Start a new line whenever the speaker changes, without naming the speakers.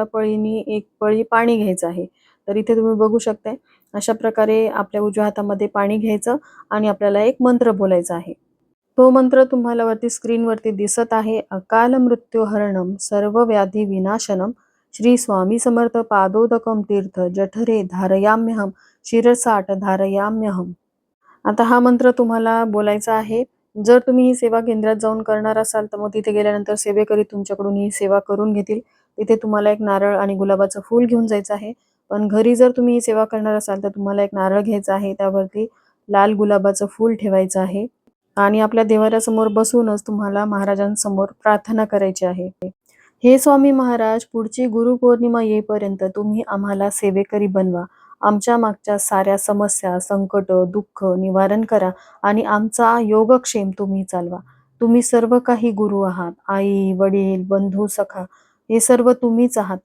पळीनी एक पळी पाणी घ्यायचं आहे. तर इथे तुम्ही बघू शकताय अशा प्रकारे आपल्या उजव्या हातामध्ये पाणी घ्यायचं आणि आपल्याला एक मंत्र बोलायचा आहे. तो मंत्र तुम्हाला वरती स्क्रीनवरती दिसत आहे. अकाल मृत्यू हरणम सर्व व्याधी विनाशनम श्री स्वामी समर्थ पादोदकम तीर्थ जठरे धारयाम्यहम शिरसाट धारयाम्यहम. आता हा मंत्र तुम्हाला बोलायचा आहे. जर तुम्ही ही सेवा केंद्रात जाऊन करणार असाल तर मग तिथे गेल्यानंतर सेवेकरी तुमच्याकडून ही सेवा करून घेतील. तिथे तुम्हाला एक नारळ आणि गुलाबाचं फूल घेऊन जायचं आहे. पण घरी जर तुम्ही ही सेवा करणार असाल तर तुम्हाला एक नारळ घ्यायचा आहे. त्यावरती लाल गुलाबाचं फूल ठेवायचं आहे आणि आपल्या देवाऱ्यासमोर बसूनच तुम्हाला महाराजांसमोर प्रार्थना करायची आहे. हे स्वामी महाराज, पुढची गुरुपौर्णिमा येईपर्यंत तुम्ही आम्हाला सेवेकरी बनवा. आमच्या मागच्या साऱ्या समस्या, संकट, दुःख निवारण करा आणि आमचा योगक्षेम तुम्ही चालवा. तुम्ही सर्व काही गुरु आहात. आई, वडील, बंधू, सखा हे सर्व तुम्हीच आहात.